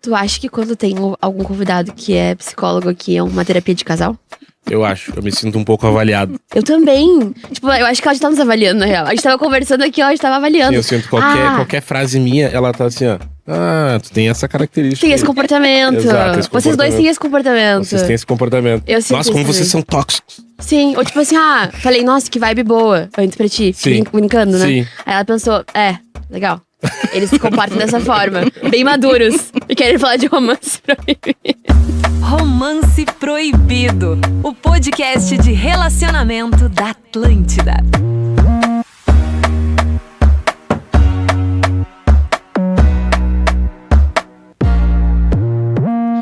Tu acha que quando tem algum convidado que é psicólogo aqui, é uma terapia de casal? Eu acho, eu me sinto um pouco avaliado. Eu também. Tipo, eu acho que ela já tá nos avaliando, na real. A gente tava conversando aqui, ela já tava avaliando. Sim, eu sinto qualquer frase minha, ela tá assim, ó. Ah, tu tem essa característica. Tem esse comportamento. Exato, esse Vocês dois têm esse comportamento. Vocês têm esse comportamento. Eu sinto Nossa, como isso vocês também. são tóxicos. Sim, ou tipo assim, falei, nossa, que vibe boa, antes pra ti. Sim. Brincando, né? Sim. Aí ela pensou, legal. Eles se comportam dessa forma, bem maduros. E querem falar de romance proibido. Romance Proibido, o podcast de relacionamento da Atlântida.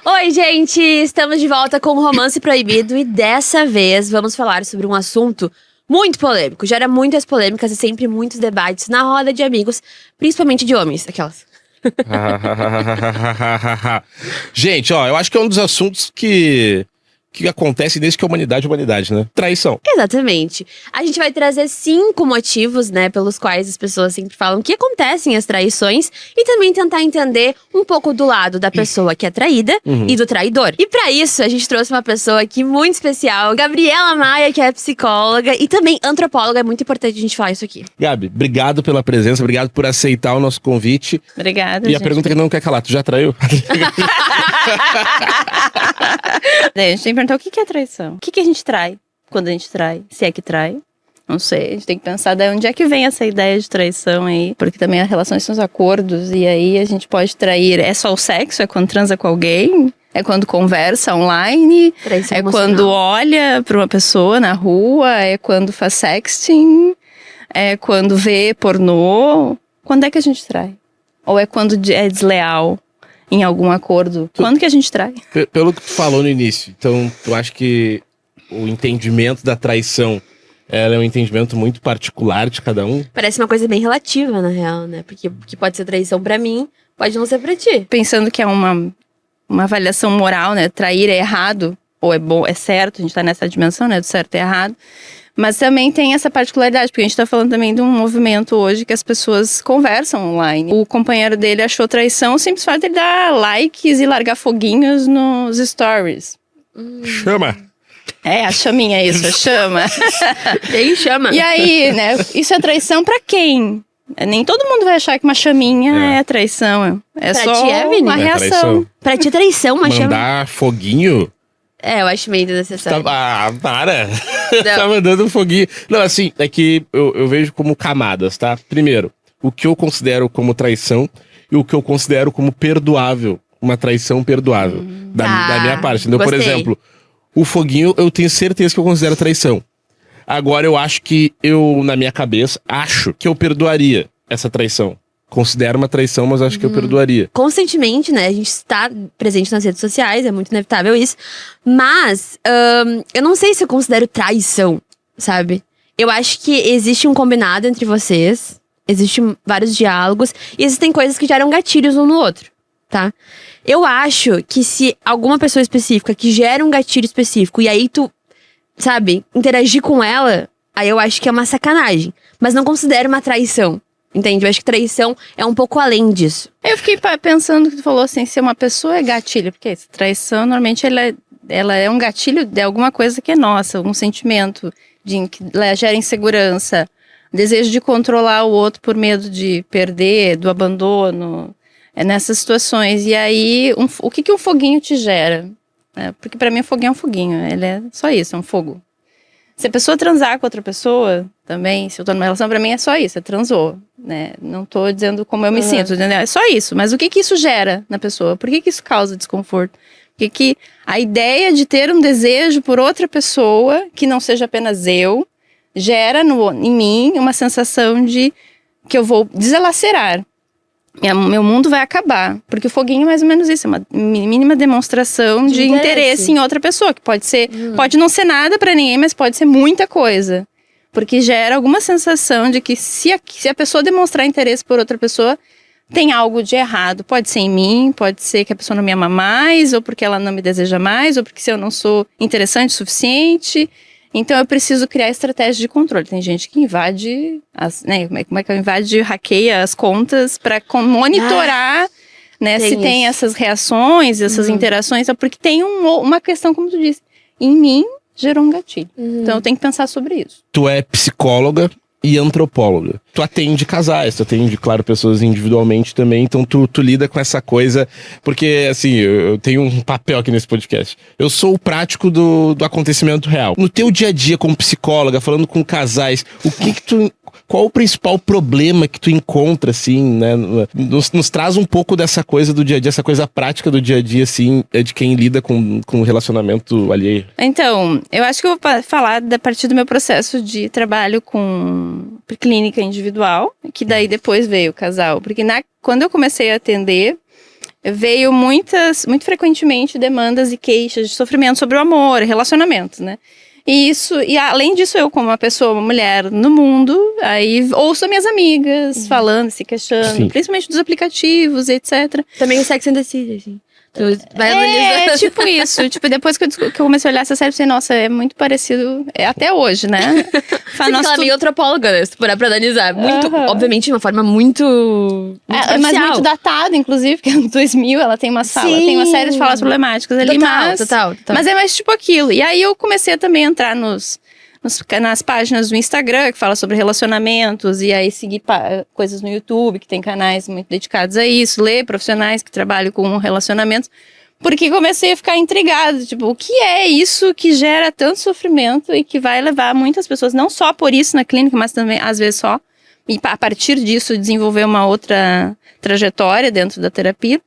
Oi, gente! Estamos de volta com o Romance Proibido e dessa vez vamos falar sobre um assunto muito polêmico. Gera muitas polêmicas e sempre muitos debates na roda de amigos, principalmente de homens, aquelas. Gente, ó, eu acho que é um dos assuntos que acontece desde que a humanidade é humanidade, né? Traição. Exatamente. A gente vai trazer 5 motivos, né, pelos quais as pessoas sempre falam que acontecem as traições e também tentar entender um pouco do lado da pessoa que é traída e do traidor. E pra isso, a gente trouxe uma pessoa aqui muito especial, Gabriela Maia, que é psicóloga e também antropóloga. É muito importante a gente falar isso aqui. Gabi, obrigado pela presença, obrigado por aceitar o nosso convite. Obrigada, E gente. a pergunta que não quer calar, tu já traiu? Daí a gente tem que perguntar o que é traição. O que a gente trai quando a gente trai? Se é que trai? Não sei, a gente tem que pensar daí onde é que vem essa ideia de traição aí. Porque também as relações são os acordos e aí a gente pode trair. É só o sexo? É quando transa com alguém? É quando conversa online? Traição É emocional. quando olha pra uma pessoa na rua? É quando faz sexting? É quando vê pornô? Quando é que a gente trai? Ou é quando é desleal em algum acordo? Quando que a gente trai? Pelo que tu falou no início, então tu acha que o entendimento da traição ela é um entendimento muito particular de cada um? Parece uma coisa bem relativa, na real, né? Porque pode ser traição pra mim, pode não ser pra ti. Pensando que é uma avaliação moral, né? Trair é errado, ou é bom, é certo, a gente tá nessa dimensão, né? Do certo e errado. Mas também tem essa particularidade, porque a gente tá falando também de um movimento hoje que as pessoas conversam online. O companheiro dele achou traição, o simples fato de ele dar likes e largar foguinhos nos stories. Chama! É, a chaminha é isso, a chama. E aí chama. E aí, né? Isso é traição pra quem? Nem todo mundo vai achar que uma chaminha é traição. É Pra só ti é, Vini? uma Não é reação. traição? Pra ti é traição, mas chama. Mandar foguinho? Eu acho meio desnecessário. Para! Tá mandando um foguinho. Não, assim, é que eu vejo como camadas, tá? Primeiro, o que eu considero como traição e o que eu considero como perdoável. Uma traição perdoável. Da minha parte, entendeu? Por Gostei. exemplo, o foguinho eu tenho certeza que eu considero traição. Agora eu acho que na minha cabeça, acho que eu perdoaria essa traição. Considero uma traição, mas acho que eu perdoaria. Constantemente, né? A gente está presente nas redes sociais, é muito inevitável isso. Mas, eu não sei se eu considero traição, sabe? Eu acho que existe um combinado entre vocês, existem vários diálogos, e existem coisas que geram gatilhos um no outro, tá? Eu acho que se alguma pessoa específica que gera um gatilho específico, e aí tu, sabe, interagir com ela, aí eu acho que é uma sacanagem. Mas não considero uma traição. Entende? Eu acho que traição é um pouco além disso. Eu fiquei pensando que tu falou assim, se uma pessoa é gatilho, porque essa traição, normalmente, ela é um gatilho de alguma coisa que é nossa, um sentimento que ela gera insegurança, desejo de controlar o outro por medo de perder, do abandono, nessas situações. E aí, o que um foguinho te gera? Porque pra mim o foguinho é um foguinho, ele é só isso, é um fogo. Se a pessoa transar com outra pessoa, também, se eu tô numa relação, pra mim é só isso, transou, né? Não tô dizendo como eu me sinto, entendeu? É só isso. Mas o que isso gera na pessoa? Por que isso causa desconforto? Porque a ideia de ter um desejo por outra pessoa, que não seja apenas eu, gera em mim uma sensação de que eu vou deslacerar. Meu mundo vai acabar. Porque o foguinho é mais ou menos isso, é uma mínima demonstração de interesse em outra pessoa, que pode ser, pode não ser nada pra ninguém, mas pode ser muita coisa. Porque gera alguma sensação de que se a pessoa demonstrar interesse por outra pessoa, tem algo de errado. Pode ser em mim, pode ser que a pessoa não me ama mais, ou porque ela não me deseja mais, ou porque se eu não sou interessante o suficiente. Então eu preciso criar estratégias de controle. Tem gente que invade, como é que invade, hackeia as contas para monitorar né? Tem Se tem isso. essas reações, essas interações, é porque tem uma questão, como tu disse, em mim gerou um gatilho. Então eu tenho que pensar sobre isso. Tu é psicóloga e antropóloga. Tu atende casais, tu atende, claro, pessoas individualmente também, então tu lida com essa coisa, porque, assim, eu tenho um papel aqui nesse podcast. Eu sou o prático do acontecimento real. No teu dia a dia como psicóloga, falando com casais, qual o principal problema que tu encontra, assim, né? Nos traz um pouco dessa coisa do dia a dia, essa coisa prática do dia a dia, assim, de quem lida com o relacionamento alheio. Então, eu acho que eu vou falar a partir do meu processo de trabalho com clínica individual, que daí depois veio o casal. Porque quando eu comecei a atender, veio muito frequentemente demandas e queixas de sofrimento sobre o amor, relacionamentos, né? E além disso, eu como uma pessoa, uma mulher no mundo, aí ouço minhas amigas falando, se queixando, Sim. principalmente dos aplicativos, etc. Também o Sex and the City, assim. Tu vai analisando. É, tipo isso. Tipo, depois que eu comecei a olhar essa série, eu pensei, nossa, é muito parecido, até hoje, né? Sim, porque ela é meio antropóloga, né? Se for pra analisar. Muito, obviamente, de uma forma muito mas superficial. muito datada, inclusive, porque no 2000 ela tem uma sala, Sim. tem uma série de falas problemáticas ali, Total. Mas é mais tipo aquilo. E aí eu comecei também a entrar nas páginas do Instagram, que fala sobre relacionamentos, e aí seguir coisas no YouTube, que tem canais muito dedicados a isso, ler profissionais que trabalham com relacionamentos, porque comecei a ficar intrigada, tipo, o que é isso que gera tanto sofrimento e que vai levar muitas pessoas, não só por isso na clínica, mas também, às vezes, só, e a partir disso desenvolver uma outra trajetória dentro da terapia,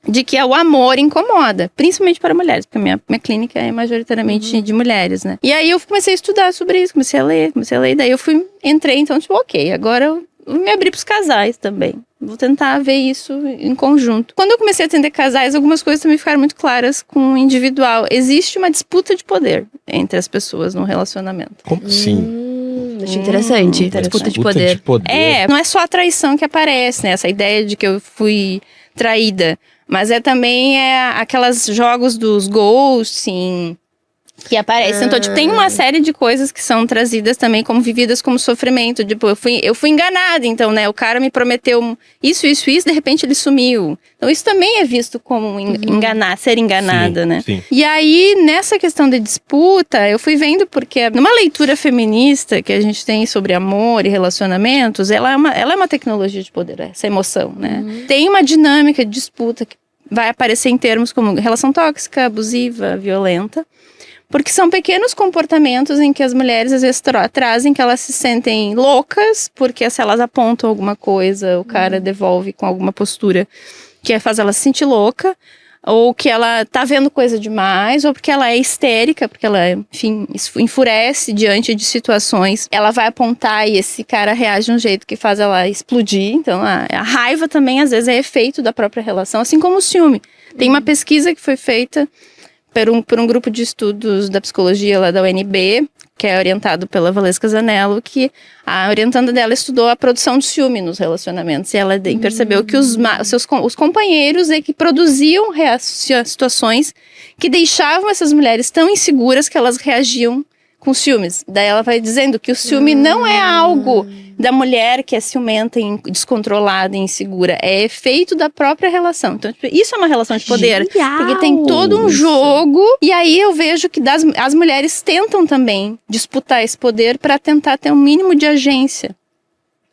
de que o amor incomoda, principalmente para mulheres, porque a minha clínica é majoritariamente de mulheres, né? E aí eu comecei a estudar sobre isso, comecei a ler, daí eu entrei, então, tipo, ok, agora eu me abri pros casais também. Vou tentar ver isso em conjunto. Quando eu comecei a atender casais, algumas coisas também ficaram muito claras com o individual. Existe uma disputa de poder entre as pessoas no relacionamento. Como assim? Achei interessante. Disputa de poder. Não é só a traição que aparece, né? Essa ideia de que eu fui traída. Mas também aquelas jogos dos ghosting que aparecem. Então, tipo, tem uma série de coisas que são trazidas também como vividas como sofrimento. Tipo, eu fui enganada, então, né? O cara me prometeu isso, de repente ele sumiu. Então, isso também é visto como ser enganada, Sim, né? sim. E aí, nessa questão de disputa, eu fui vendo porque numa leitura feminista que a gente tem sobre amor e relacionamentos, ela é uma tecnologia de poder, essa emoção, né? Tem uma dinâmica de disputa que vai aparecer em termos como relação tóxica, abusiva, violenta. Porque são pequenos comportamentos em que as mulheres às vezes trazem que elas se sentem loucas, porque se elas apontam alguma coisa, o cara devolve com alguma postura que faz ela se sentir louca, ou que ela tá vendo coisa demais, ou porque ela é histérica, porque ela, enfim, enfurece diante de situações. Ela vai apontar e esse cara reage de um jeito que faz ela explodir. Então, a raiva também, às vezes, é efeito da própria relação, assim como o ciúme. Tem uma pesquisa que foi feita por um grupo de estudos da psicologia lá da UNB, que é orientado pela Valesca Zanello, que a orientanda dela estudou a produção de ciúme nos relacionamentos. E ela percebeu que os companheiros que produziam situações que deixavam essas mulheres tão inseguras que elas reagiam com ciúmes. Daí ela vai dizendo que o ciúme não é algo da mulher que é ciumenta, descontrolada e insegura. É efeito da própria relação. Então, isso é uma relação de poder. Genial! Porque tem todo um jogo. E aí eu vejo que as mulheres tentam também disputar esse poder para tentar ter um mínimo de agência.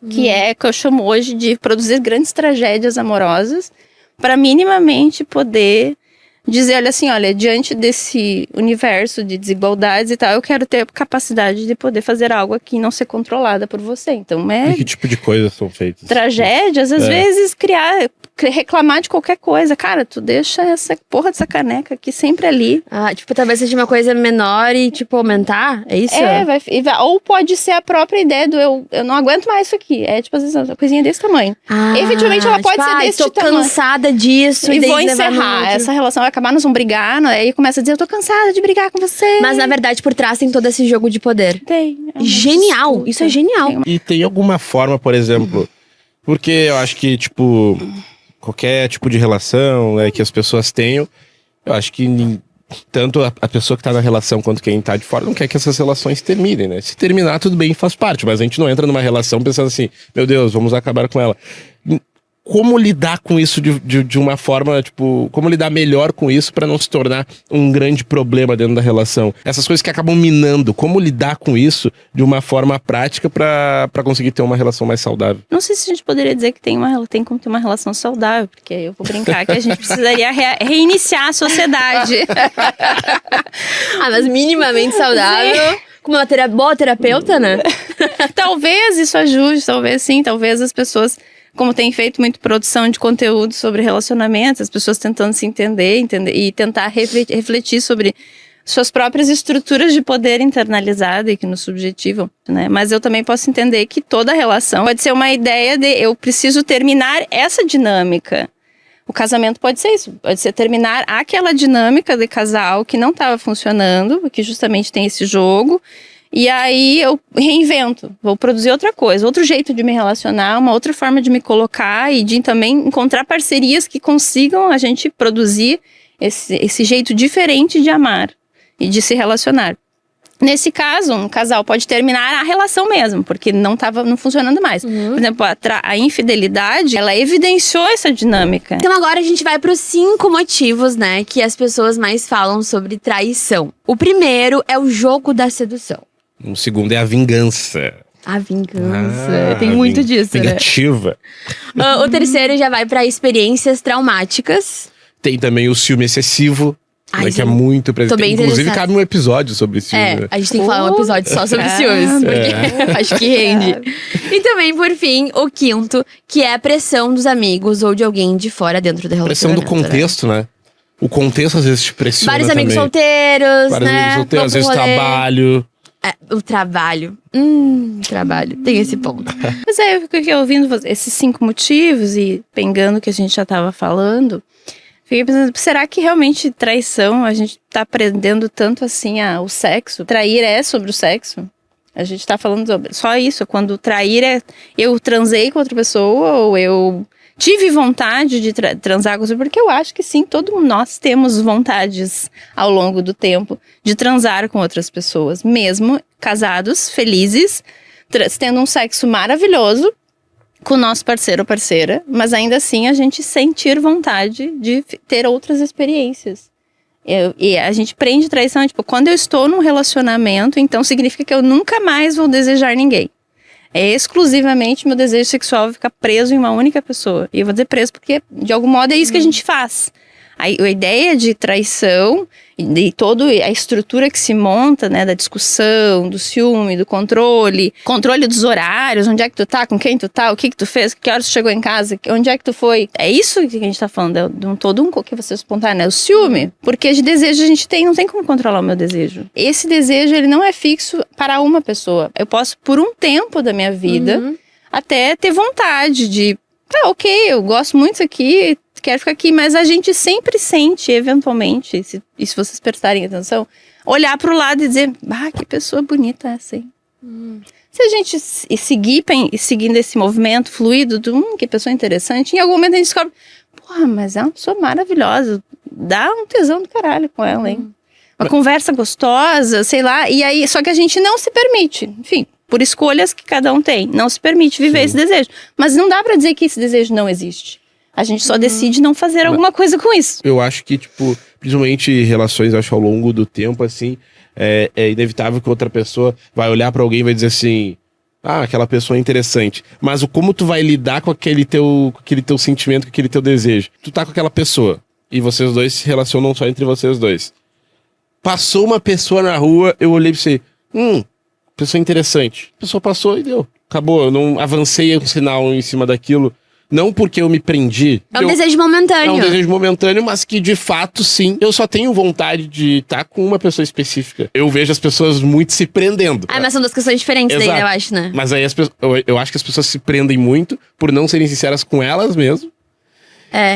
Que é que eu chamo hoje de produzir grandes tragédias amorosas para minimamente poder dizer, olha, diante desse universo de desigualdades e tal, eu quero ter a capacidade de poder fazer algo aqui e não ser controlada por você. Então, E que tipo de coisas são feitas? Tragédias, às vezes, reclamar de qualquer coisa. Cara, tu deixa essa porra dessa caneca aqui sempre ali. Tipo, talvez seja uma coisa menor e, tipo, aumentar? É isso? Ou pode ser a própria ideia do eu não aguento mais isso aqui. É, tipo, às vezes, uma coisinha desse tamanho. Efetivamente, ela pode ser desse tamanho. Tô cansada disso. E vou encerrar. Essa relação vai acabar, nós vamos brigar. Aí começa a dizer, eu tô cansada de brigar com você. Mas, na verdade, por trás tem todo esse jogo de poder. Tem. Genial. Disputa. Isso é genial. E tem alguma forma, por exemplo, porque eu acho que, tipo, qualquer tipo de relação que as pessoas tenham, eu acho que tanto a pessoa que tá na relação quanto quem tá de fora não quer que essas relações terminem, né? Se terminar, tudo bem, faz parte, mas a gente não entra numa relação pensando assim, meu Deus, vamos acabar com ela. como lidar com isso de uma forma, tipo, como lidar melhor com isso pra não se tornar um grande problema dentro da relação. Essas coisas que acabam minando, como lidar com isso de uma forma prática pra conseguir ter uma relação mais saudável. Não sei se a gente poderia dizer que tem como ter uma relação saudável, porque eu vou brincar que a gente precisaria reiniciar a sociedade. Mas minimamente saudável. Com uma boa terapeuta, né? Talvez isso ajude, talvez sim, talvez as pessoas, como tem feito muito produção de conteúdo sobre relacionamentos, as pessoas tentando se entender e tentar refletir sobre suas próprias estruturas de poder internalizada e que nos subjetivam, né? Mas eu também posso entender que toda relação pode ser uma ideia de eu preciso terminar essa dinâmica. O casamento pode ser isso, pode ser terminar aquela dinâmica de casal que não estava funcionando, que justamente tem esse jogo, e aí eu reinvento, vou produzir outra coisa, outro jeito de me relacionar, uma outra forma de me colocar e de também encontrar parcerias que consigam a gente produzir esse jeito diferente de amar e de se relacionar. Nesse caso, um casal pode terminar a relação mesmo, porque não funcionando mais. Por exemplo, a infidelidade, ela evidenciou essa dinâmica. Então agora a gente vai para os 5 motivos, né, que as pessoas mais falam sobre traição. O primeiro é o jogo da sedução. O segundo é a vingança. A vingança. Tem muito disso, vingativa. Né? O terceiro já vai para experiências traumáticas. Tem também o ciúme excessivo. Que é muito presente. Inclusive, cabe um episódio sobre ciúme. A gente tem que falar um episódio só sobre ciúmes. Porque acho que rende. E também, por fim, o quinto, que é a pressão dos amigos ou de alguém de fora dentro do relacionamento. Pressão do contexto, né? O contexto às vezes te pressiona. Vários amigos solteiros, Vários amigos solteiros, às vezes trabalho. O trabalho. Trabalho. Tem esse ponto. Mas eu fiquei ouvindo esses 5 motivos e pegando o que a gente já estava falando. Fiquei pensando, será que realmente traição, a gente tá aprendendo tanto assim o sexo? Trair é sobre o sexo? A gente tá falando sobre só isso, quando trair é eu transei com outra pessoa ou eu tive vontade de transar com outra pessoa, porque eu acho que sim, todos nós temos vontades ao longo do tempo de transar com outras pessoas, mesmo casados, felizes, tendo um sexo maravilhoso, com o nosso parceiro ou parceira, mas ainda assim a gente sentir vontade de ter outras experiências. E a gente prende traição, tipo, quando eu estou num relacionamento, então significa que eu nunca mais vou desejar ninguém. É exclusivamente meu desejo sexual ficar preso em uma única pessoa. E eu vou dizer preso porque, de algum modo, é isso que a gente faz. A ideia de traição e toda a estrutura que se monta, né, da discussão, do ciúme, do controle dos horários, onde é que tu tá, com quem tu tá, o que tu fez, que horas tu chegou em casa, onde é que tu foi. É isso que a gente tá falando, que você espontâneo, né, o ciúme. Porque de desejo a gente não tem como controlar o meu desejo. Esse desejo, ele não é fixo para uma pessoa. Eu posso, por um tempo da minha vida, até ter vontade de, eu gosto muito disso aqui, quero ficar aqui, mas a gente sempre sente, eventualmente, e se vocês prestarem atenção, olhar pro lado e dizer, que pessoa bonita essa, hein? Se a gente seguindo esse movimento fluido, que pessoa interessante, em algum momento a gente descobre, mas é uma pessoa maravilhosa, dá um tesão do caralho com ela, hein? Uma conversa gostosa, sei lá, e aí, só que a gente não se permite, enfim, por escolhas que cada um tem, não se permite viver esse desejo, mas não dá pra dizer que esse desejo não existe. A gente só decide não fazer alguma coisa com isso. Eu acho que, tipo, principalmente relações, acho, ao longo do tempo, assim, é inevitável que outra pessoa vai olhar pra alguém e vai dizer assim, aquela pessoa é interessante. Mas como tu vai lidar com aquele teu sentimento, com aquele teu desejo? Tu tá com aquela pessoa, e vocês dois se relacionam só entre vocês dois. Passou uma pessoa na rua, eu olhei pra você, pessoa interessante. A pessoa passou e deu. Acabou, eu não avancei um sinal em cima daquilo. Não porque eu me prendi. É um desejo momentâneo. É um desejo momentâneo, mas que de fato, sim, eu só tenho vontade de estar com uma pessoa específica. Eu vejo as pessoas muito se prendendo. Mas são duas questões diferentes daí, eu acho, né? Mas aí eu acho que as pessoas se prendem muito por não serem sinceras com elas mesmo.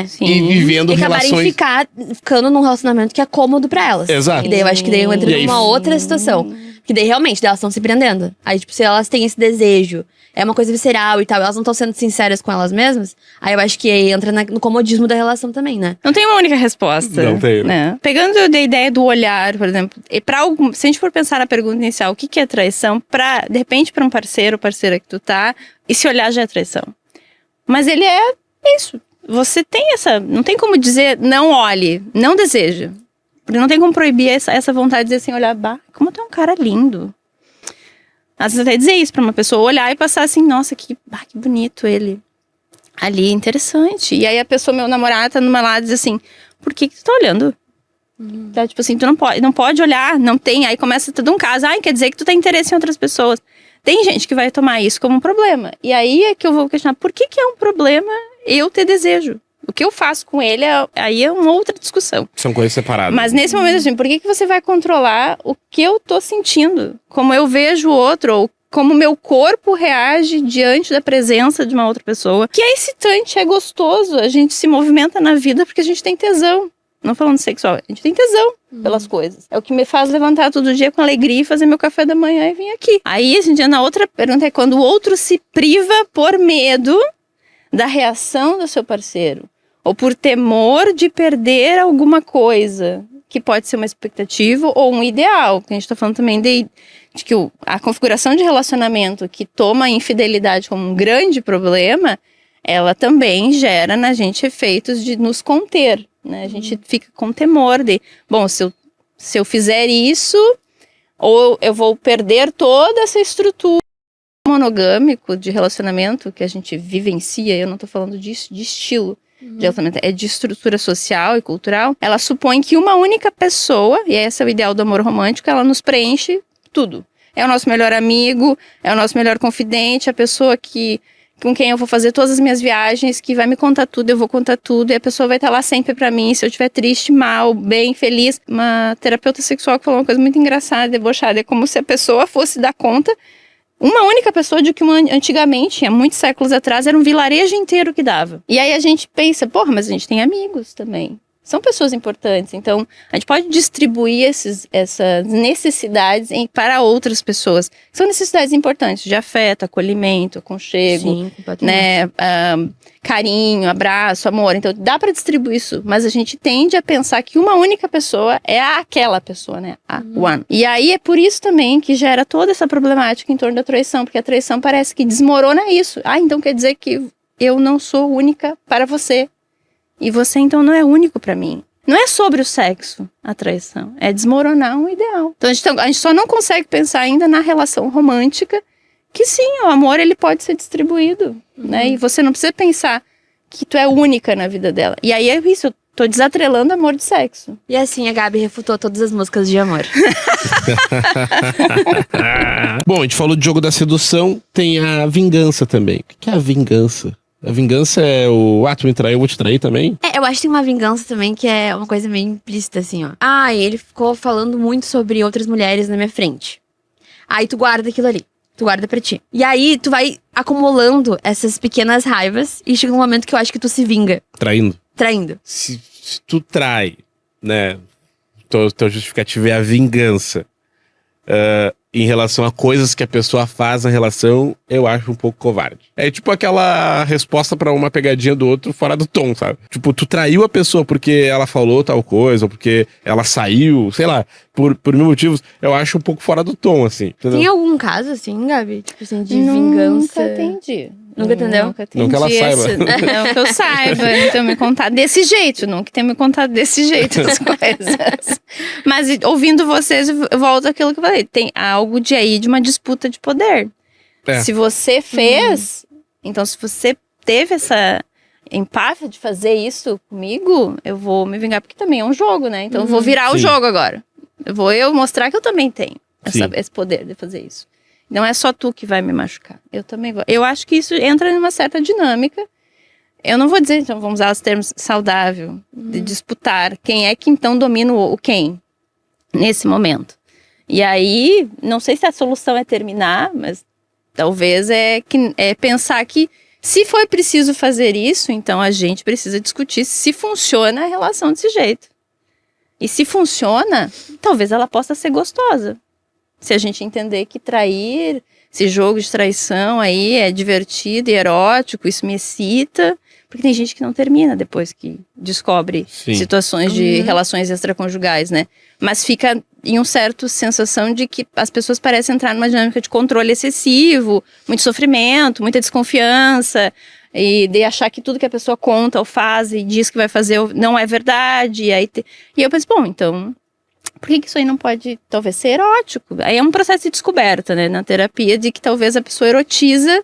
Sim. E vivendo relações... E acabarem ficando num relacionamento que é cômodo pra elas. Exato. E daí eu acho que daí eu entro numa outra situação. Que daí realmente elas estão se prendendo. Aí, tipo, se elas têm esse desejo, é uma coisa visceral e tal, elas não estão sendo sinceras com elas mesmas, aí eu acho que aí entra no comodismo da relação também, né? Não tem uma única resposta. Não tem. Né? Pegando a ideia do olhar, por exemplo, se a gente for pensar na pergunta inicial, o que é traição, de repente, pra um parceiro ou parceira que tu tá, esse olhar já é traição. Mas ele é é isso. Você tem essa... Não tem como dizer, não olhe, não deseja. Porque não tem como proibir essa vontade de dizer assim, olhar, bah, como tu é um cara lindo. Às vezes até dizer isso pra uma pessoa, olhar e passar assim, nossa, que bonito ele. Ali, interessante. E aí a pessoa, meu namorado, tá numa lá e diz assim, por que tu tá olhando? Tá, tipo assim, tu não pode olhar, não tem. Aí começa todo um caso, quer dizer que tu tem interesse em outras pessoas. Tem gente que vai tomar isso como um problema. E aí é que eu vou questionar, por que é um problema eu ter desejo? O que eu faço com ele, aí é uma outra discussão. São coisas separadas. Mas nesse momento, assim, por que você vai controlar o que eu tô sentindo? Como eu vejo o outro, ou como o meu corpo reage diante da presença de uma outra pessoa. Que é excitante, é gostoso. A gente se movimenta na vida porque a gente tem tesão. Não falando sexual, a gente tem tesão pelas coisas. É o que me faz levantar todo dia com alegria e fazer meu café da manhã e vir aqui. Aí, a gente, na outra pergunta é quando o outro se priva por medo da reação do seu parceiro. Ou por temor de perder alguma coisa, que pode ser uma expectativa ou um ideal. Que a gente está falando também de que a configuração de relacionamento que toma a infidelidade como um grande problema, ela também gera na gente efeitos de nos conter. Né? A gente fica com temor de, bom, se eu fizer isso, ou eu vou perder toda essa estrutura monogâmico de relacionamento que a gente vivencia, eu não estou falando disso, de estilo. De relacionamento, é de estrutura social e cultural, ela supõe que uma única pessoa, e esse é o ideal do amor romântico, ela nos preenche tudo. É o nosso melhor amigo, é o nosso melhor confidente, a pessoa com quem eu vou fazer todas as minhas viagens, que vai me contar tudo, eu vou contar tudo, e a pessoa vai estar lá sempre pra mim, se eu estiver triste, mal, bem, feliz. Uma terapeuta sexual que falou uma coisa muito engraçada, debochada, é como se a pessoa fosse dar conta, uma única pessoa de que antigamente, há muitos séculos atrás, era um vilarejo inteiro que dava. E aí a gente pensa, mas a gente tem amigos também. São pessoas importantes, então a gente pode distribuir essas necessidades para outras pessoas. São necessidades importantes, de afeto, acolhimento, aconchego, Sim, né, carinho, abraço, amor. Então dá para distribuir isso, mas a gente tende a pensar que uma única pessoa é aquela pessoa, né, a one. E aí é por isso também que gera toda essa problemática em torno da traição, porque a traição parece que desmorona isso. Então quer dizer que eu não sou única para você. E você, então, não é único pra mim. Não é sobre o sexo, a traição. É desmoronar um ideal. Então, a gente só não consegue pensar ainda na relação romântica, que sim, o amor, ele pode ser distribuído, né? E você não precisa pensar que tu é única na vida dela. E aí é isso, eu tô desatrelando amor de sexo. E assim, a Gabi refutou todas as músicas de amor. Bom, a gente falou de jogo da sedução, tem a vingança também. O que é a vingança? A vingança é tu me traiu, eu vou te trair também? Eu acho que tem uma vingança também que é uma coisa meio implícita, assim, ó. Ele ficou falando muito sobre outras mulheres na minha frente. Aí tu guarda aquilo ali. Tu guarda pra ti. E aí tu vai acumulando essas pequenas raivas e chega um momento que eu acho que tu se vinga. Traindo. Se tu trai, né? Teu justificativo é a vingança. Em relação a coisas que a pessoa faz na relação, eu acho um pouco covarde. É tipo aquela resposta pra uma pegadinha do outro fora do tom, sabe? Tipo, tu traiu a pessoa porque ela falou tal coisa, ou porque ela saiu, sei lá, por mil motivos, eu acho um pouco fora do tom, assim. Entendeu? Tem algum caso, assim, Gabi? Tipo assim, de vingança? Nunca entendi. Nunca entendeu? Nunca entendi. Não que ela saiba. Não que eu saiba, então me contar desse jeito. Não que tenha me contado desse jeito as coisas. Mas ouvindo vocês, eu volto àquilo que eu falei. Tem algo de uma disputa de poder. Se você fez, então se você teve essa empáfia de fazer isso comigo, eu vou me vingar, porque também é um jogo, né? Então eu vou virar o jogo agora. Eu vou mostrar que eu também tenho esse poder de fazer isso. Não é só tu que vai me machucar. Eu também vou. Eu acho que isso entra numa certa dinâmica. Eu não vou dizer, então, vamos usar os termos saudável, de disputar. Quem é que então domina o quem? Nesse momento. E aí, não sei se a solução é terminar, mas talvez é pensar que se foi preciso fazer isso, então a gente precisa discutir se funciona a relação desse jeito. E se funciona, talvez ela possa ser gostosa. Se a gente entender que trair, esse jogo de traição aí é divertido e erótico, isso me excita. Porque tem gente que não termina depois que descobre situações de relações extraconjugais, né? Mas fica em uma certa sensação de que as pessoas parecem entrar numa dinâmica de controle excessivo, muito sofrimento, muita desconfiança. E de achar que tudo que a pessoa conta ou faz e diz que vai fazer não é verdade. E eu penso, bom, então, por que isso aí não pode, talvez, ser erótico? Aí é um processo de descoberta, né, na terapia, de que talvez a pessoa erotiza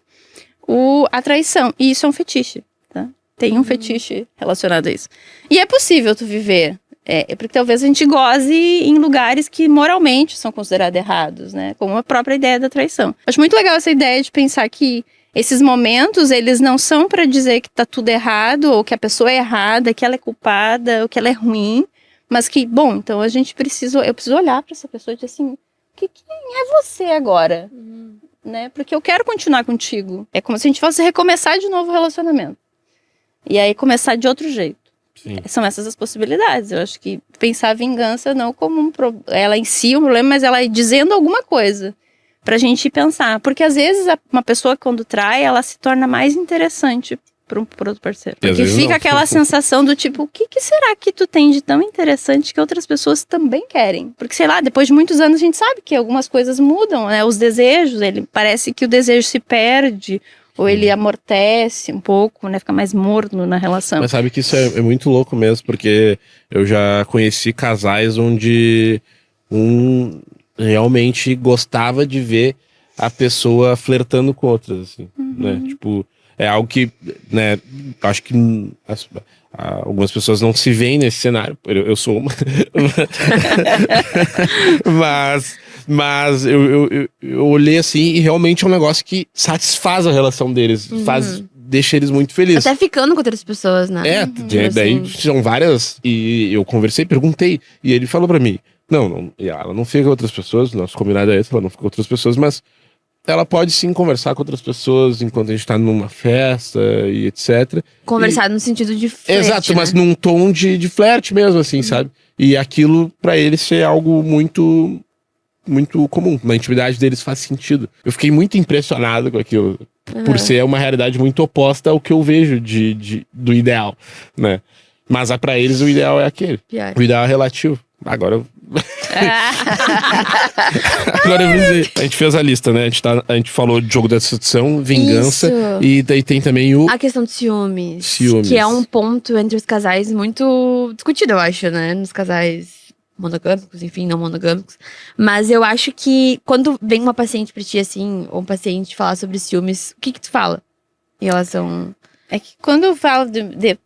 a traição. E isso é um fetiche, tá? Tem um fetiche relacionado a isso. E é possível tu viver. Porque talvez a gente goze em lugares que moralmente são considerados errados, né? Como a própria ideia da traição. Acho muito legal essa ideia de pensar que esses momentos, eles não são para dizer que tá tudo errado, ou que a pessoa é errada, que ela é culpada, ou que ela é ruim, mas que, bom, então eu preciso olhar para essa pessoa e dizer assim, quem é você agora? Né? Porque eu quero continuar contigo. É como se a gente fosse recomeçar de novo o relacionamento. E aí começar de outro jeito. Sim. São essas as possibilidades. Eu acho que pensar a vingança não como ela em si um problema, mas ela dizendo alguma coisa pra gente pensar. Porque às vezes uma pessoa quando trai, ela se torna mais interessante pro outro parceiro. Porque fica aquela sensação do tipo, o que será que tu tem de tão interessante que outras pessoas também querem? Porque sei lá, depois de muitos anos a gente sabe que algumas coisas mudam, né? Os desejos, parece que o desejo se perde, ou ele amortece um pouco, né? Fica mais morno na relação. Mas sabe que isso é muito louco mesmo, porque eu já conheci casais onde um realmente gostava de ver a pessoa flertando com outras, assim, né? Tipo, é algo que, né, acho que algumas pessoas não se veem nesse cenário. Eu sou uma. Mas eu olhei assim e realmente é um negócio que satisfaz a relação deles, deixa eles muito felizes. Até ficando com outras pessoas, né? Daí são várias, e eu conversei, perguntei, e ele falou pra mim, não, ela não fica com outras pessoas, nosso combinado é esse, ela não fica com outras pessoas, mas ela pode sim conversar com outras pessoas enquanto a gente tá numa festa e etc. Conversar no sentido de flerte, exato, né? mas num tom de flerte mesmo, assim, sabe? E aquilo pra eles ser algo muito comum. Na intimidade deles faz sentido. Eu fiquei muito impressionado com aquilo. Por ser uma realidade muito oposta ao que eu vejo do ideal, né? Mas pra eles o ideal é aquele. Pior. O ideal é relativo. Agora Agora eu vou dizer, a gente fez a lista, né? A gente falou de jogo da sedução, vingança. Isso. E daí tem também a questão de ciúmes. Ciúmes. Que é um ponto entre os casais muito discutido, eu acho, né? Nos casais monogâmicos, enfim, não monogâmicos. Mas eu acho que quando vem uma paciente pra ti, assim, ou um paciente falar sobre ciúmes, o que tu fala em relação... É que quando eu falo de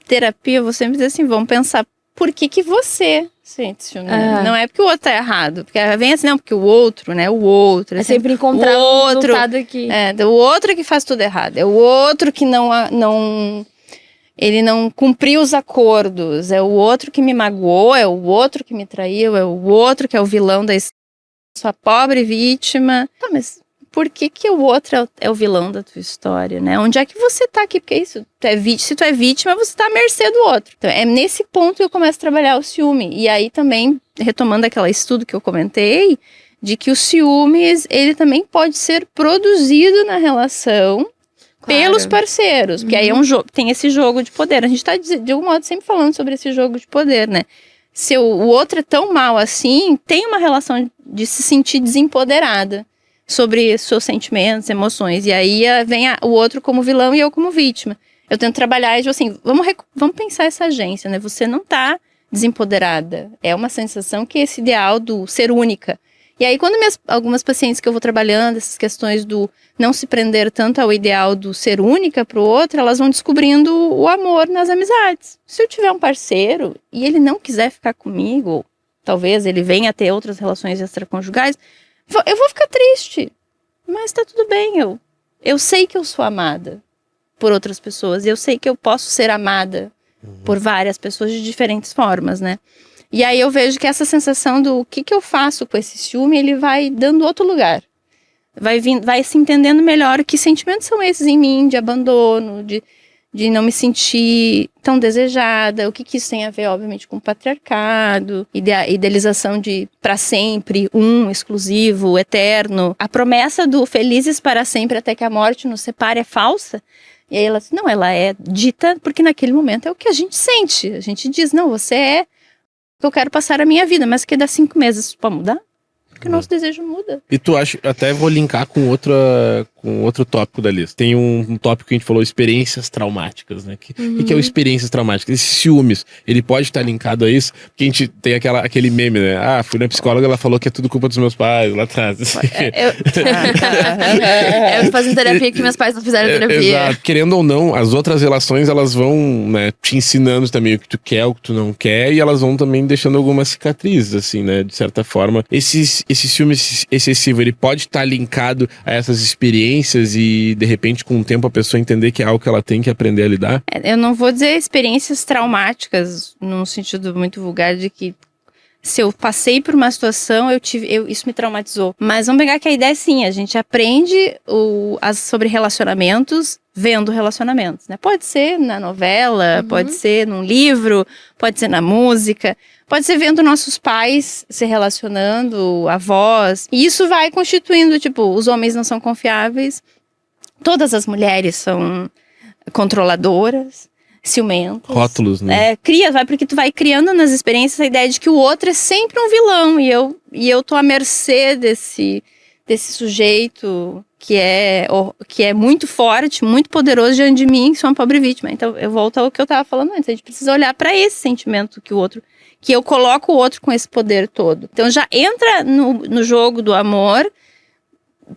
terapia, eu vou sempre dizer assim, vamos pensar por que você sente ciúme. Não é porque o outro tá errado. Porque vem assim, não, porque o outro, né? O outro. É sempre encontrar um resultado aqui. O outro que faz tudo errado. É o outro que ele não cumpriu os acordos. É o outro que me magoou. É o outro que me traiu. É o outro que é o vilão da história. Sua pobre vítima. Tá, mas por que o outro é o vilão da tua história, né? Onde é que você tá aqui? Porque isso, se tu é vítima, você tá à mercê do outro. Então, é nesse ponto que eu começo a trabalhar o ciúme. E aí também, retomando aquele estudo que eu comentei, de que o ciúmes, ele também pode ser produzido na relação pelos parceiros. Porque aí é um jogo, tem esse jogo de poder. A gente tá, de algum modo, sempre falando sobre esse jogo de poder, né? Se o outro é tão mal assim, tem uma relação de se sentir desempoderada sobre seus sentimentos, emoções. E aí vem o outro como vilão e eu como vítima. Eu tento trabalhar e digo assim, vamos pensar essa agência, né? Você não tá desempoderada. É uma sensação que é esse ideal do ser única. E aí quando algumas pacientes que eu vou trabalhando, essas questões do não se prender tanto ao ideal do ser única pro outro, elas vão descobrindo o amor nas amizades. Se eu tiver um parceiro e ele não quiser ficar comigo, ou talvez ele venha a ter outras relações extraconjugais, eu vou ficar triste, mas tá tudo bem, eu sei que eu sou amada por outras pessoas, e eu sei que eu posso ser amada por várias pessoas de diferentes formas, né? E aí eu vejo que essa sensação do o que eu faço com esse ciúme, ele vai dando outro lugar. Vai se entendendo melhor que sentimentos são esses em mim, de abandono, de não me sentir tão desejada. O que isso tem a ver, obviamente, com o patriarcado, idealização de para sempre, exclusivo, eterno. A promessa do felizes para sempre até que a morte nos separe é falsa. E aí ela diz, não, ela é dita porque naquele momento é o que a gente sente. A gente diz, não, você é o que eu quero passar a minha vida, mas que dá 5 meses para mudar? que o nosso desejo muda. E tu acha, até vou linkar com outro tópico da lista. Tem um tópico que a gente falou, experiências traumáticas, né? O que é o experiências traumáticas? Esses ciúmes, ele pode estar linkado a isso? Porque a gente tem aquele meme, né? Ah, fui na psicóloga, ela falou que é tudo culpa dos meus pais, lá atrás. Eu fazendo terapia que meus pais não fizeram terapia. Exato. Querendo ou não, as outras relações, elas vão, né, te ensinando também o que tu quer, o que tu não quer, e elas vão também deixando algumas cicatrizes, assim, né? De certa forma. Esse ciúme excessivo, ele pode estar linkado a essas experiências e, de repente, com o tempo, a pessoa entender que é algo que ela tem que aprender a lidar? Eu não vou dizer experiências traumáticas, num sentido muito vulgar, de que se eu passei por uma situação, isso me traumatizou. Mas vamos pegar que a ideia é sim, a gente aprende sobre relacionamentos vendo relacionamentos, né? Pode ser na novela, pode ser num livro, pode ser na música, pode ser vendo nossos pais se relacionando, avós. E isso vai constituindo, tipo, os homens não são confiáveis, todas as mulheres são controladoras, ciumentas. Rótulos, né? Porque tu vai criando nas experiências a ideia de que o outro é sempre um vilão e eu tô à mercê desse sujeito que é muito forte, muito poderoso diante de mim, que sou uma pobre vítima. Então eu volto ao que eu tava falando antes, a gente precisa olhar para esse sentimento que eu coloco o outro com esse poder todo. Então já entra no jogo do amor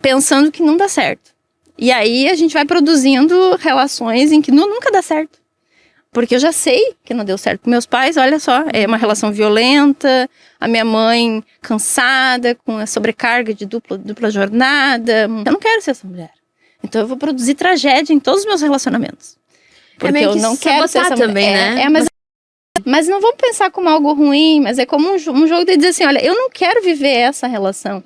pensando que não dá certo. E aí a gente vai produzindo relações em que nunca dá certo. Porque eu já sei que não deu certo com meus pais, olha só, é uma relação violenta, a minha mãe cansada, com a sobrecarga de dupla jornada. Eu não quero ser essa mulher. Então eu vou produzir tragédia em todos os meus relacionamentos. Porque meio eu que não quero ser essa também, mulher. né? Mas não vamos pensar como algo ruim, mas é como um jogo de dizer assim, olha, eu não quero viver essa relação.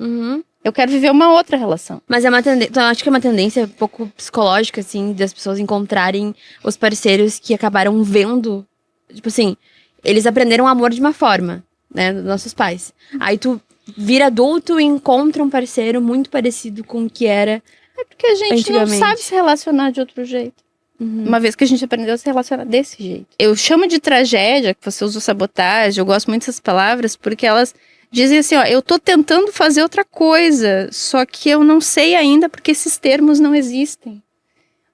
Eu quero viver uma outra relação. Mas é uma tendência, então, acho que é uma tendência um pouco psicológica, assim, das pessoas encontrarem os parceiros que acabaram vendo, tipo assim, eles aprenderam o amor de uma forma, né, dos nossos pais. Aí tu vira adulto e encontra um parceiro muito parecido com o que era porque a gente não sabe se relacionar de outro jeito. Uma vez que a gente aprendeu a se relacionar desse jeito. Eu chamo de tragédia, que você usa sabotagem, eu gosto muito dessas palavras, porque elas dizem assim, ó, eu tô tentando fazer outra coisa, só que eu não sei ainda porque esses termos não existem.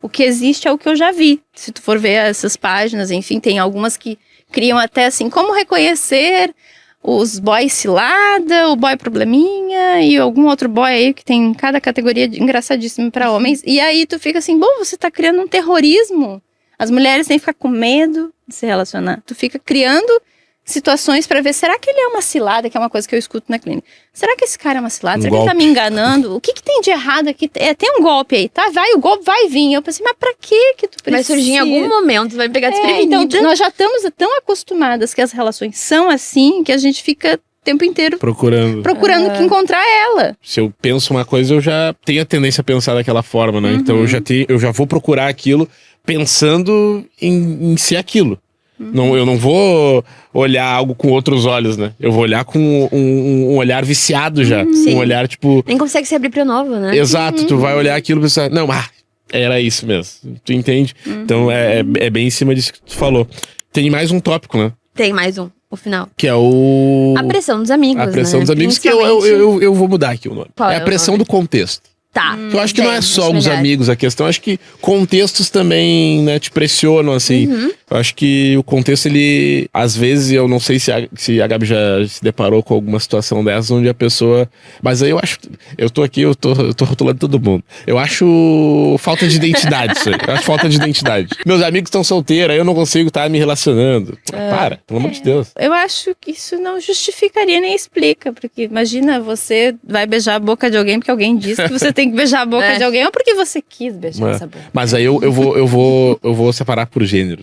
O que existe é o que eu já vi. Se tu for ver essas páginas, enfim, tem algumas que criam até assim, como reconhecer os boys cilada, o boy probleminha e algum outro boy aí que tem cada categoria engraçadíssima para homens. E aí tu fica assim, bom, você tá criando um terrorismo. As mulheres têm que ficar com medo de se relacionar. Tu fica criando situações pra ver, será que ele é uma cilada, que é uma coisa que eu escuto na clínica. Será que esse cara é uma cilada? Será que ele tá me enganando? O que tem de errado aqui? Tem um golpe aí, tá? O golpe vai vir. Eu pensei, mas pra que tu precisa? Vai surgir em algum momento, vai pegar desprevenido. Então, nós já estamos tão acostumadas que as relações são assim, que a gente fica o tempo inteiro procurando que encontrar ela. Se eu penso uma coisa, eu já tenho a tendência a pensar daquela forma, né? Então eu já vou procurar aquilo pensando em ser aquilo. Eu não vou olhar algo com outros olhos, né? Eu vou olhar com um olhar viciado já. Sim. Um olhar, tipo... Nem consegue se abrir pro novo, né? Exato, tu vai olhar aquilo e pensar... Não, era isso mesmo. Tu entende? Então, é bem em cima disso que tu falou. Tem mais um tópico, né? Tem mais um, o final. Que é o... A pressão dos amigos, A pressão né? dos amigos, que eu vou mudar aqui o nome. Qual é a pressão do contexto. Tá. Eu acho que não é só os amigos a questão, acho que contextos também, né, te pressionam, assim. Eu acho que o contexto, ele, às vezes, eu não sei se a Gabi já se deparou com alguma situação dessas, onde a pessoa... Mas aí eu acho... Eu tô rotulando todo mundo. Eu acho falta de identidade isso aí. Eu acho falta de identidade. Meus amigos estão solteiros, aí eu não consigo estar me relacionando. Para, pelo amor de Deus. Eu acho que isso não justificaria nem explica, porque imagina, você vai beijar a boca de alguém porque alguém disse que você tem que beijar a boca de alguém ou porque você quis beijar essa boca. Mas aí eu vou separar por gênero.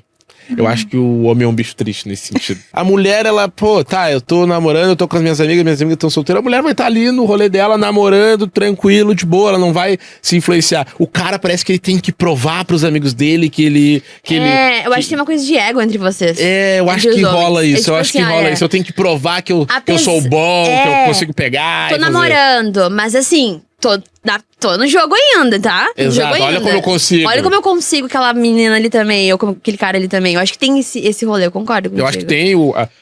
Eu acho que o homem é um bicho triste nesse sentido. A mulher, ela, eu tô namorando, eu tô com as minhas amigas estão solteiras. A mulher vai estar ali no rolê dela, namorando, tranquilo, de boa, ela não vai se influenciar. O cara parece que ele tem que provar pros amigos dele que ele... eu acho que tem uma coisa de ego entre vocês. Eu acho que rola isso, eu acho que rola isso. Eu tenho que provar que eu sou bom, que eu consigo pegar. Tô namorando, mas assim... Tô no jogo ainda, tá? Exato, olha como eu consigo. Olha como eu consigo aquela menina ali também, ou aquele cara ali também. Eu acho que tem esse rolê, eu concordo com Eu acho que tem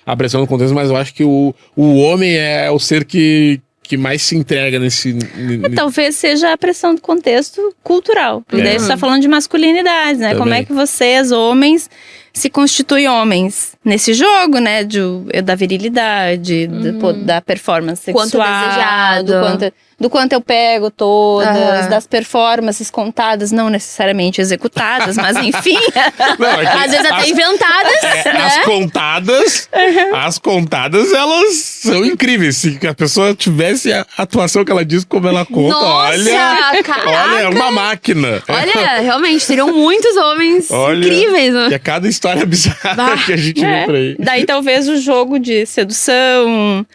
a pressão do contexto, mas eu acho que o homem é o ser que que mais se entrega nesse... Talvez seja a pressão do contexto cultural. Porque daí você tá falando de masculinidades, né? Também. Como é que vocês, homens, se constituem homens nesse jogo, né? Da virilidade, da performance sexual. Quanto desejado. Do quanto eu pego todas, das performances contadas, não necessariamente executadas, mas enfim. Não, é que Às vezes até inventadas, né? As contadas, elas são incríveis. Se a pessoa tivesse a atuação que ela diz, como ela conta, Nossa, caraca. olha, é uma máquina. Olha, realmente, seriam muitos homens incríveis, né? Que é cada história bizarra que a gente vê por aí. Daí talvez o jogo de sedução,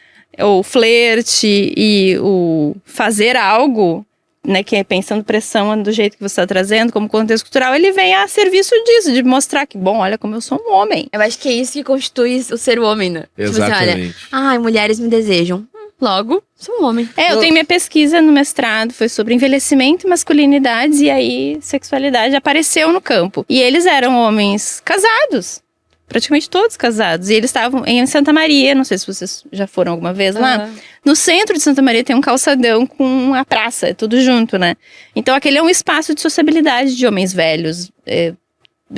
o flerte e o fazer algo, né, que é pensando pressão do jeito que você está trazendo, como contexto cultural, ele vem a serviço disso, de mostrar que, bom, olha como eu sou um homem. Eu acho que é isso que constitui o ser homem, né? Exatamente. Tipo assim, olha, mulheres me desejam. Logo, sou um homem. Eu tenho minha pesquisa no mestrado, foi sobre envelhecimento e masculinidades, e aí sexualidade apareceu no campo. E eles eram homens casados. Praticamente todos casados. E eles estavam em Santa Maria, não sei se vocês já foram alguma vez lá. No centro de Santa Maria tem um calçadão com a praça, é tudo junto, né? Então aquele é um espaço de sociabilidade de homens velhos.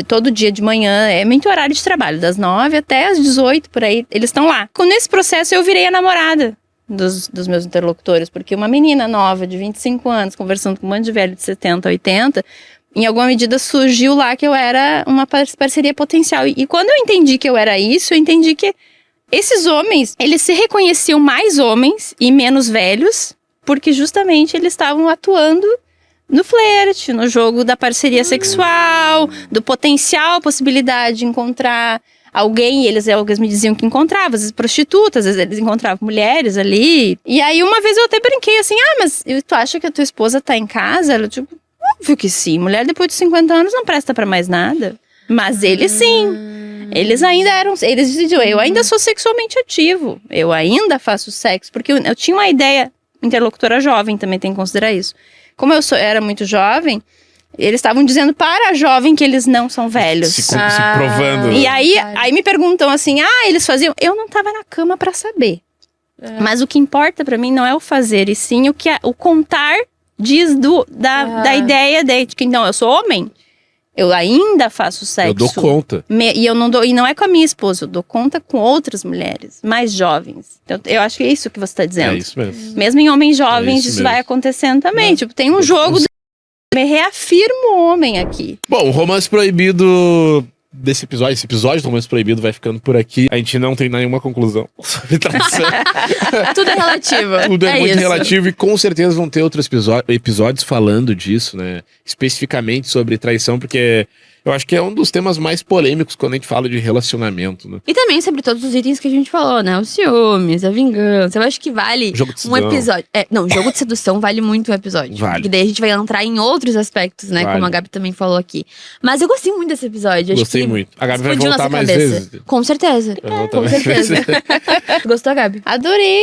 Todo dia de manhã, é muito horário de trabalho, das 9 até as 18, por aí, eles estão lá. Nesse processo eu virei a namorada dos meus interlocutores, porque uma menina nova de 25 anos, conversando com um monte de velho de 70, 80... em alguma medida surgiu lá que eu era uma parceria potencial. E quando eu entendi que eu era isso, eu entendi que esses homens, eles se reconheciam mais homens e menos velhos, porque justamente eles estavam atuando no flerte, no jogo da parceria sexual, do potencial, possibilidade de encontrar alguém, e eles me diziam que encontravam, às vezes prostitutas, às vezes eles encontravam mulheres ali. E aí uma vez eu até brinquei assim, mas tu acha que a tua esposa tá em casa? Ela tipo... Óbvio que sim. Mulher depois de 50 anos não presta pra mais nada. Mas eles sim. Eles ainda eram... Eles diziam, eu ainda sou sexualmente ativo. Eu ainda faço sexo. Porque eu tinha uma ideia... Interlocutora jovem também tem que considerar isso. Como eu era muito jovem... Eles estavam dizendo para a jovem que eles não são velhos. Se provando. E aí me perguntam assim... eles faziam... Eu não tava na cama pra saber. Mas o que importa pra mim não é o fazer, e sim o contar... diz da ideia de que não, eu sou homem, eu ainda faço sexo. Eu dou conta. E não é com a minha esposa, eu dou conta com outras mulheres, mais jovens. Então, eu acho que é isso que você está dizendo. É isso mesmo. Mesmo em homens jovens, isso vai acontecendo também. Tipo, tem um jogo me reafirmo o homem aqui. Bom, o Romance Proibido desse episódio, esse episódio do Romance Proibido vai ficando por aqui. A gente não tem nenhuma conclusão sobre traição. Tudo é relativo. Tudo é muito isso. relativo e com certeza vão ter outros episódios falando disso, né? Especificamente sobre traição, porque eu acho que é um dos temas mais polêmicos quando a gente fala de relacionamento, né? E também sobre todos os itens que a gente falou, né? Os ciúmes, a vingança. Eu acho que vale Jogo de um sedução. episódio. Jogo de sedução vale muito o episódio. Vale. Porque daí a gente vai entrar em outros aspectos, né? Vale. Como a Gabi também falou aqui. Mas eu gostei muito desse episódio. Gostei muito. A Gabi vai explodiu voltar nossa mais cabeça. vezes. Com certeza. Vai voltar Com mais certeza. vezes. Gostou, Gabi? Adorei!